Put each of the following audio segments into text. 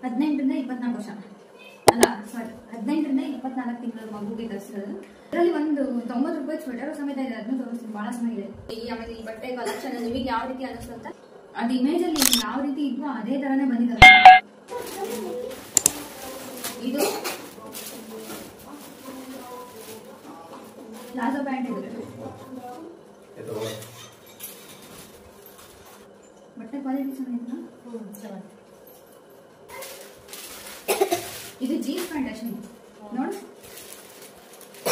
18ರಿಂದ 24 ವರ್ಷ ಅಲ್ಲ ಸಾರಿ 18ರಿಂದ 24 ತಿಂಗಳ ಮಗುಗೆ ತರಿಸಿರೋದು. ಇದರಲ್ಲಿ ಒಂದು 90 ರೂಪಾಯಿ ಸ್ವೆಟರ್ ಸಮೇತ ಇದೆ, ಅದನ್ನು ತೋರಿಸ್ತೀನಿ, ಬಹಳ ಚೆನ್ನಾಗಿದೆ. ಆಮೇಲೆ ಈ ಬಟ್ಟೆ ಕಲೆಕ್ಷನ್ ನಿಮಗೆ ಯಾವ ರೀತಿ ಅನಿಸುತ್ತೆ? ಅದು ಇಮೇಜ್ ಅಲ್ಲಿ ಯಾವ ರೀತಿ ಇದ್ವೋ ಅದೇ ತರನೇ ಬಂದಿದ್ದಾರೆ. ಇದು ಪ್ಲಾಜೋ ಪ್ಯಾಂಟ್ ಇದೆ, ಬಟ್ಟೆ ಕ್ವಾಲಿಟಿ ಚೆನ್ನಾಗಿದೆಯಾ? ಇದು ಜೀನ್ಸ್ ಪ್ಯಾಂಟ್ ಅಷ್ಟೇ ನೋಡಿ,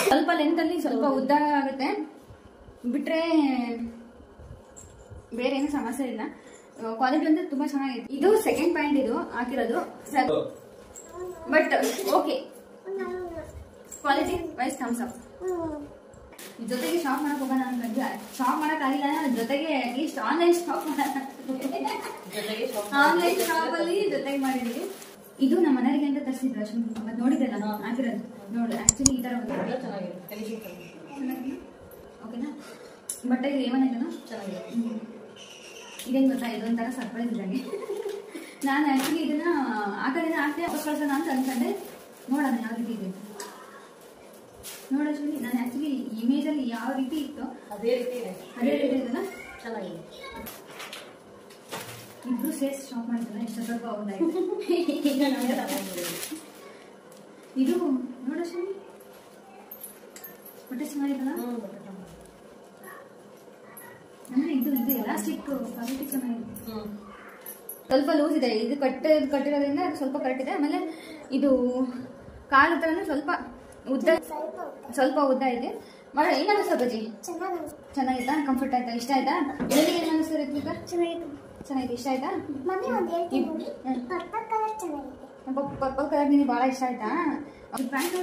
ಸ್ವಲ್ಪ ಲೆಂತ್ ಅಲ್ಲಿ ಸ್ವಲ್ಪ ಉದ್ದ ಆಗುತ್ತೆ, ಬಿಟ್ರೆ ಬೇರೆ ಏನು ಸಮಸ್ಯೆ ಇಲ್ಲ. ಕ್ವಾಲಿಟಿ ಅಂದ್ರೆ ತುಂಬಾ ಚೆನ್ನಾಗಿದೆ. ಇದು ಸೆಕೆಂಡ್ ಪ್ಯಾಂಟ್ ಇದು ಹಾಕಿರೋದು, but okay quality wise thumbs up. ಜೊತೆಗೆ ಶಾಪ್ ಮಾಡಕ್ ಹೋಗೋಣ ಅನ್ಕೊಂಡ್ವಿ, ಶಾಪ್ ಮಾಡಕ್ ಆಗಿಲ್ಲ, ಜೊತೆಗೆ at least online shop online shop ಅಲ್ಲಿ ಜೊತೆಗೆ ಮಾಡಿದ್ವಿ. ಇದು ನಮ್ಮ ಮನೆಯವರಿಗೆ ಅಂತ ತರಿಸಿದ್ರು ಅಷ್ಟೇ, ಮತ್ತೆ ನೋಡಿದ್ರಲ್ಲ ಹಾಕಿರೋದು ನೋಡಿ. ಆಕ್ಚುಲಿ ಈ ತರ ಓಕೆನಾ, ಬಟ್ಟೆ ಏಮನೈತನ ಚೆನ್ನಾಗಿದೆ. ಇದೇನು ಗೊತ್ತಾ, ಇದೊಂಥರ ಸರ್ಪ್ರೈಸ್ ಇದ್ದಂಗೆ. ನಾನು ಆಕ್ಚುಲಿ ಇದನ್ನ ಆ ಕಡೆಯಿಂದ ಹಾಕ್ತೆ ವಾಪಸ್ ಕಳ್ಸೋಣ ಅಂತ ಅನ್ಕೊಂಡೆ, ನೋಡೋಣ ಯಾವ ರೀತಿ ಇದೆ ನೋಡೋಣ. ನಾನು ಆಕ್ಚುಲಿ ಇಮೇಜ್ ಅಲ್ಲಿ ಯಾವ ರೀತಿ ಇತ್ತು ಅದೇ ರೀತಿ ಇದೆಲ್ಲ ಚೆನ್ನಾಗಿದೆ. ಇಬ್ರು ಸೇರ್ಸ್ ಶಾಪ್ ಮಾಡಿದ್ರಲ್ಲ, ಎಷ್ಟು ಸ್ವಲ್ಪ ಹೌದಾಯ್ತು. ಇದು ನೋಡೋಣ, ಬಟ್ಟೆ ಚೆನ್ನಾಗಿದಲ್ಲ, ಅಂದ್ರೆ ಇದು ಎಲಾಸ್ಟಿಕ್ ಕ್ವಾಲಿಟಿ ಚೆನ್ನಾಗಿದೆ, ಸ್ವಲ್ಪ ಲೂಸ್ ಇದೆ. ಇದು ಕಟ್ಟಿರೋದ್ರಿಂದ ಸ್ವಲ್ಪ ಕರೆಕ್ಟ್ ಇದೆ. ಆಮೇಲೆ ಇದು ಕಾಲು ತರನೇ ಸ್ವಲ್ಪ ಉದ್ದ ಇದೆ. ಏನ್ ಅನಿಸ್ತಾ ಬಜ್ಜಿ? ಚೆನ್ನಾಗಿತ್ತಾ? ಕಂಫರ್ಟ್ ಆಯ್ತಾ? ಇಷ್ಟ ಆಯ್ತಾ? ಏನ್ ಅನಿಸ್ತಾ ರಿತ್ವಿಕಾ? ಚೆನ್ನಾಗಿದೆ, ಇಷ್ಟ ಆಯ್ತಾ? ಪರ್ಪಲ್ ಕಲರ್ ನಿಮಗೆ ಬಹಳ ಇಷ್ಟ ಆಯ್ತಾ? ಪ್ಯಾಂಟ್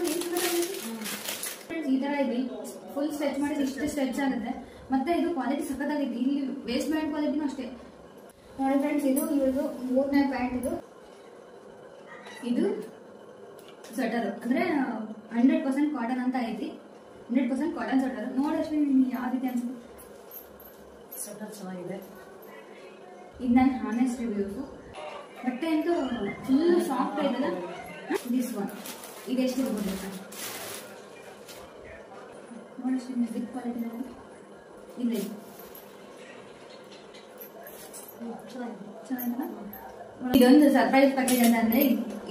ಈ ತರ ಇದೆ, ಫುಲ್ ಸ್ಟ್ರೆಚ್ ಮಾಡಿದ್ರೆ ಇಷ್ಟು ಸ್ಟ್ರೆಚ್ ಆಗುತ್ತೆ. ಮತ್ತೆ ಇದು ಕ್ವಾಲಿಟಿ ಸಖತ್ತಾಗಿದೆ. ಇಲ್ಲಿ ವೇಸ್ಟ್ ಬ್ಯಾಂಡ್ ಕ್ವಾಲಿಟಿನೂ ಅಷ್ಟೇ ನೋಡಿ ಫ್ರೆಂಡ್ಸ್. ಇದು ಇವ್ರದ್ದು 3ನೇ ಪ್ಯಾಂಟ್. ಇದು ಸ್ವೆಟರ್ ಅಂದ್ರೆ 100% ಕಾಟನ್ ಅಂತ ಐತಿ, 100% ಕಾಟನ್ ಸ್ವೆಟರ್. ನೋಡಷ್ಟು ನಿಮ್ಗೆ ಯಾವ ರೀತಿ ಅನ್ಸುತ್ತೆ? ಸ್ವೆಟರ್ ಚೆನ್ನಾಗಿದೆ. ಇದು ನನ್ನ ಹಾನೆಸ್ಟ್ ರಿವ್ಯೂಸ್. ಬಟ್ಟೆ ಅಂತೂ ಫುಲ್ ಸಾಫ್ಟ್ ಇದೆಲ್ಲ. ದಿಸ್ ಒನ್ ಇದೆಷ್ಟು ಇರ್ಬೋದು ನೋಡಷ್ಟು ಬಿಗ್ ಕ್ವಾಲಿಟಿ ಇಲ್ಲ. ಇದೊಂದು ಸರ್ಪ್ರೈಸ್ ಪ್ಯಾಕೇಜ್ ಅಂತಂದ್ರೆ,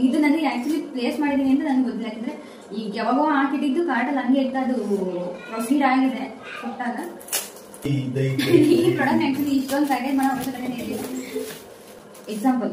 ಇದು ನನಗೆ ಆಕ್ಚುಲಿ ಪ್ಲೇಸ್ ಮಾಡಿದೀನಿ ಅಂತ ನನಗೆ ಗೊತ್ತಿಲ್ಲ. ಯಾಕಂದ್ರೆ ಈಗ ಯಾವಾಗೋ ಹಾಕಿಟ್ಟಿದ್ದು ಕಾರ್ಟಲ್ಲಿ ಹಂಗೆ ಇತ್ತು, ಅದು ಪ್ರೊಸೀಡ್ ಆಗಿದೆ ಕೊಟ್ಟಾಗ. ಈ ಪ್ರಾಡಕ್ಟ್ ಆಕ್ಚುಲಿ ಇಷ್ಟೊಂದು ಪ್ಯಾಕೇಜ್ ಮಾಡೋ ಅವಶ್ಯಕತೆ ಇರಲಿಲ್ಲ. ಎಕ್ಸಾಂಪಲ್